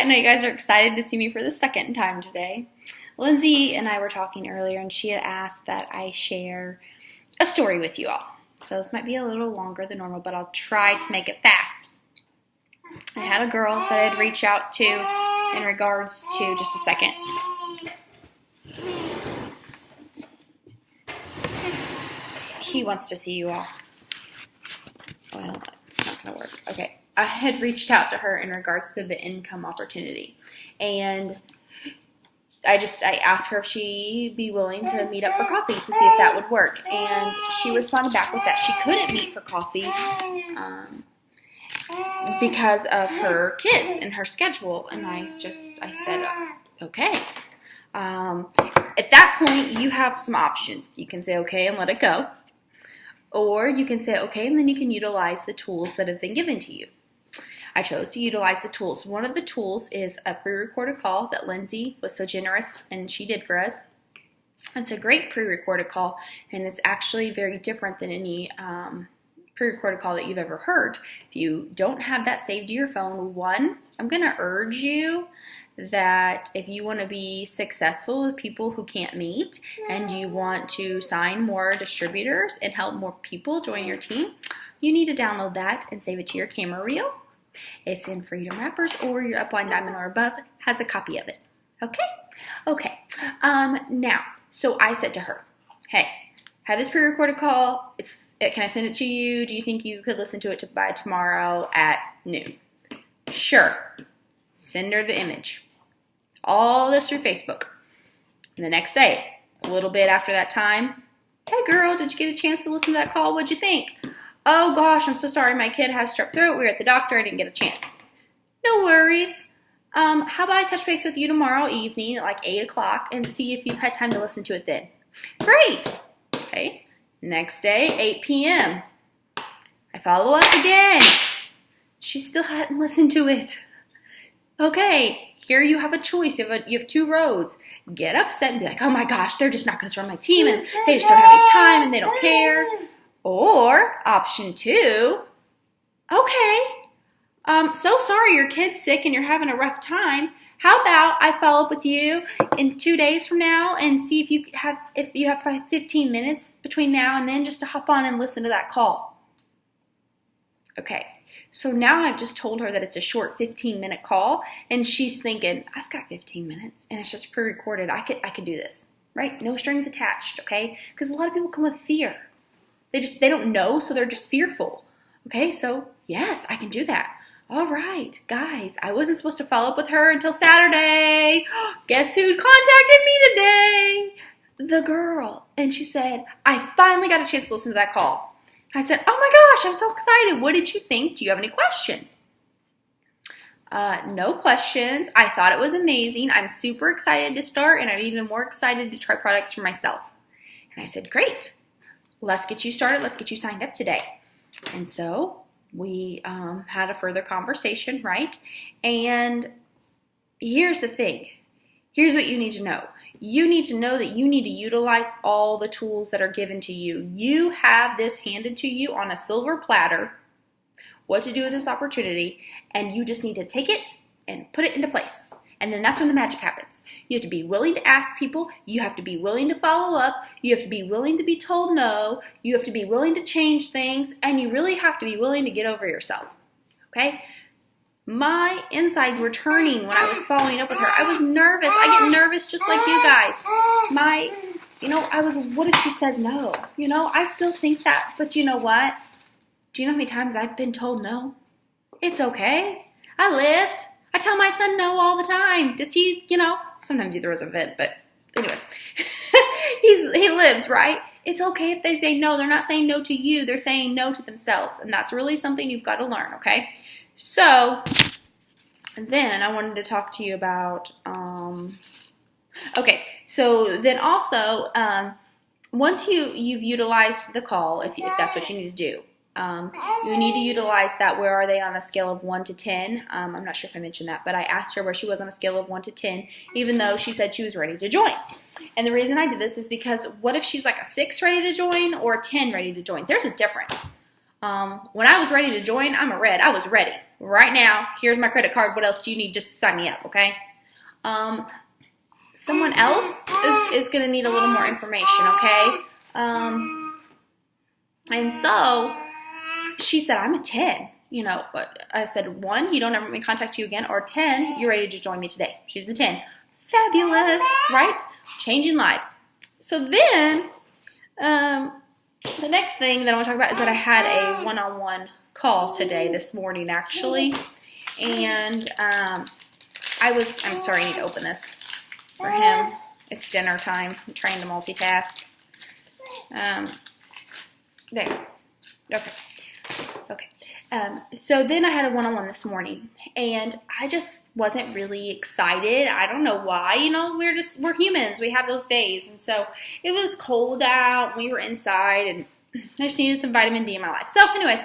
know you guys are excited to see me for the second time today. Lindsay and I were talking earlier, and she had asked that I share a story with you all. So this might be a little longer than normal, but I'll try to make it fast. I had a girl that I'd reach out to in regards to, just a second. He wants to see you all. Well, it's not going to work. Okay. I had reached out to her in regards to the income opportunity. And I asked her if she'd be willing to meet up for coffee to see if that would work. And she responded back with that she couldn't meet for coffee because of her kids and her schedule. And I said, okay. At that point, you have some options. You can say okay and let it go. Or you can say okay and then you can utilize the tools that have been given to you. I chose to utilize the tools. One of the tools is a pre-recorded call that Lindsay was so generous and she did for us. It's a great pre-recorded call, and it's actually very different than any pre-recorded call that you've ever heard. If you don't have that saved to your phone, one, I'm going to urge you that if you want to be successful with people who can't meet and you want to sign more distributors and help more people join your team, you need to download that and save it to your camera reel. It's in Freedom Wrappers, or your Upline Diamond or above has a copy of it. Okay. Now, so I said to her, hey, have this pre-recorded call. Can I send it to you? Do you think you could listen to it by tomorrow at noon? Sure. Send her the image. All this through Facebook. And the next day, a little bit after that time, hey girl, did you get a chance to listen to that call? What'd you think? Oh gosh, I'm so sorry. My kid has strep throat. We were at the doctor. I didn't get a chance. No worries. How about I touch base with you tomorrow evening at like 8 o'clock and see if you've had time to listen to it then. Great. Okay. Next day, 8 p.m. I follow up again. She still hadn't listened to it. Okay, here you have a choice. You have two roads. Get upset and be like, oh my gosh, they're just not going to join my team and they just don't have any time and they don't care. Or option two, okay, so sorry your kid's sick and you're having a rough time. How about I follow up with you in 2 days from now and see if you have 15 minutes between now and then just to hop on and listen to that call. Okay, so now I've just told her that it's a short 15-minute call, and she's thinking, I've got 15 minutes and it's just pre-recorded. I could do this, right? No strings attached, okay? Because a lot of people come with fear. They don't know, so they're just fearful. Okay, so yes, I can do that. All right, guys, I wasn't supposed to follow up with her until Saturday. Guess who contacted me today? The girl. And she said, I finally got a chance to listen to that call. I said, oh my gosh, I'm so excited. What did you think? Do you have any questions? No questions. I thought it was amazing. I'm super excited to start, and I'm even more excited to try products for myself. And I said, great. Let's get you started. Let's get you signed up today. And so we had a further conversation, right? And here's the thing. Here's what you need to know. You need to know that you need to utilize all the tools that are given to you. You have this handed to you on a silver platter, what to do with this opportunity, and you just need to take it and put it into place. And then that's when the magic happens. You have to be willing to ask people. You have to be willing to follow up. You have to be willing to be told no. You have to be willing to change things. And you really have to be willing to get over yourself. Okay? My insides were turning when I was following up with her. I was nervous. I get nervous just like you guys. What if she says no? I still think that. But you know what? Do you know how many times I've been told no? It's okay. I lived. I tell my son no all the time. Does he, sometimes he throws a fit, but anyways, he lives, right? It's okay if they say no. They're not saying no to you. They're saying no to themselves. And that's really something you've got to learn, okay? So then I wanted to talk to you about, so then also, once you've utilized the call, if that's what you need to do, you need to utilize that. Where are they on a scale of 1 to 10? I'm not sure if I mentioned that, but I asked her where she was on a scale of 1 to 10, even though she said she was ready to join. And the reason I did this is because what if she's like a 6 ready to join or a 10 ready to join? There's a difference. When I was ready to join, I'm a red. I was ready. right now, here's my credit card. What else do you need? Just sign me up, okay? Someone else is going to need a little more information, okay? And so she said, I'm a 10. You know, but I said, 1, you don't ever let me contact you again, or 10, you're ready to join me today. She's a 10. Fabulous, right? Changing lives. So then, the next thing that I want to talk about is that I had a one-on-one call today, this morning, actually. And I'm sorry, I need to open this for him. It's dinner time. I'm trying to multitask. There. Okay. So then I had a one-on-one this morning, and I just wasn't really excited. I don't know why. You know, we're humans. We have those days. And so it was cold out. We were inside, and I just needed some vitamin D in my life. So anyways,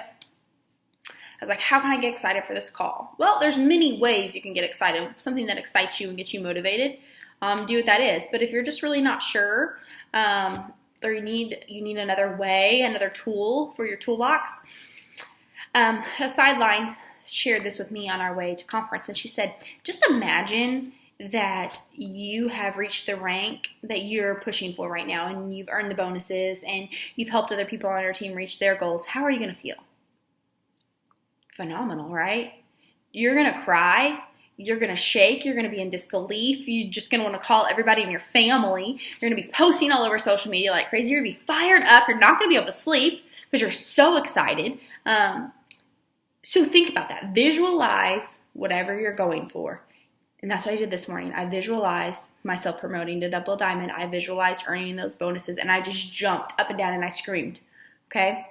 I was like, how can I get excited for this call? Well, there's many ways you can get excited. Something that excites you and gets you motivated. Do what that is. But if you're just really not sure, or you need another way, another tool for your toolbox. A sideline shared this with me on our way to conference, and she said, just imagine that you have reached the rank that you're pushing for right now, and you've earned the bonuses, and you've helped other people on your team reach their goals. How are you going to feel? Phenomenal, right? You're going to cry. You're going to shake. You're going to be in disbelief. You're just going to want to call everybody in your family. You're going to be posting all over social media like crazy. You're going to be fired up. You're not going to be able to sleep because you're so excited. So think about that. Visualize whatever you're going for. And that's what I did this morning. I visualized myself promoting to Double Diamond. I visualized earning those bonuses, and I just jumped up and down and I screamed. Okay?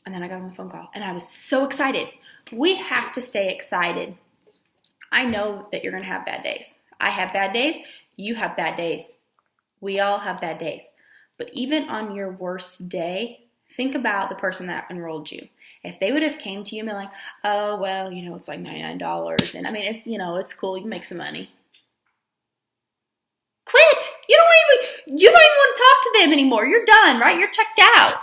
And then I got on the phone call, and I was so excited. We have to stay excited. I know that you're going to have bad days. I have bad days. You have bad days. We all have bad days. But even on your worst day, think about the person that enrolled you. If they would have came to you and been like, oh, well, you know, it's like $99. And I mean, if, you know, it's cool. You can make some money. Quit. You don't even want to talk to them anymore. You're done, right? You're checked out.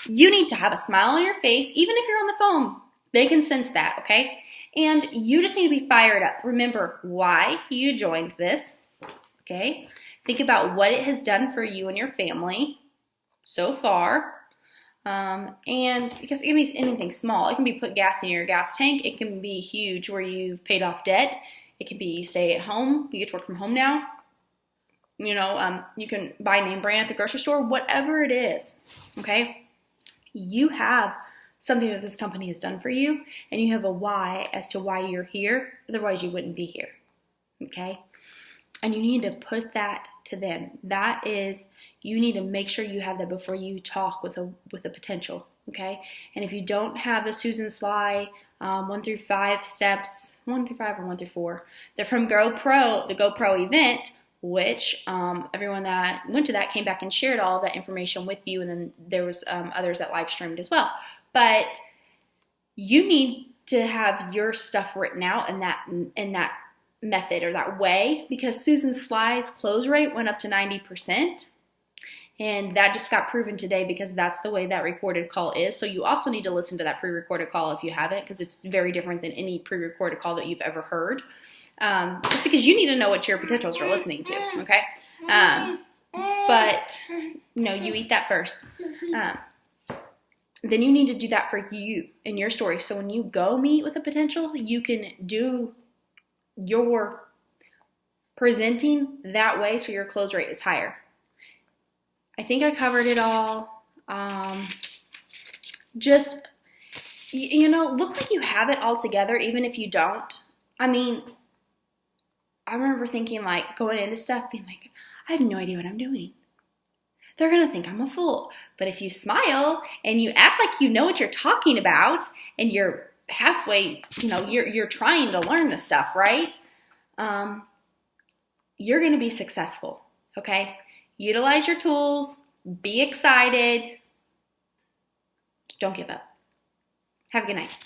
You need to have a smile on your face. Even if you're on the phone, they can sense that, okay? And you just need to be fired up. Remember why you joined this, okay? Think about what it has done for you and your family so far. And because it can be anything small. It can be put gas in your gas tank. It can be huge where you've paid off debt. It can be you stay at home. You get to work from home now. You know, you can buy name brand at the grocery store. Whatever it is, okay? You have something that this company has done for you, and you have a why as to why you're here. Otherwise, you wouldn't be here, okay? And you need to put that to them. That is, you need to make sure you have that before you talk with a potential, okay? And if you don't have the Susan Sly 1 through 5 steps, 1 through 5 or 1 through 4, they're from GoPro, the GoPro event, which everyone that went to that came back and shared all that information with you, and then there was others that live streamed as well. But you need to have your stuff written out in that method or that way, because Susan Sly's close rate went up to 90%. And that just got proven today because that's the way that recorded call is. So you also need to listen to that pre-recorded call if you haven't, because it's very different than any pre-recorded call that you've ever heard. Just because you need to know what your potentials are listening to, okay? But, no, you eat that first. Then you need to do that for you and your story. So when you go meet with a potential, you can do your presenting that way so your close rate is higher. I think I covered it all. Just, you know, look like you have it all together, even if you don't. I mean, I remember thinking, like, going into stuff, being like, I have no idea what I'm doing. They're going to think I'm a fool. But if you smile and you act like you know what you're talking about, and you're halfway, you know, you're trying to learn this stuff, right? You're going to be successful, okay? Utilize your tools. Be excited. Don't give up. Have a good night.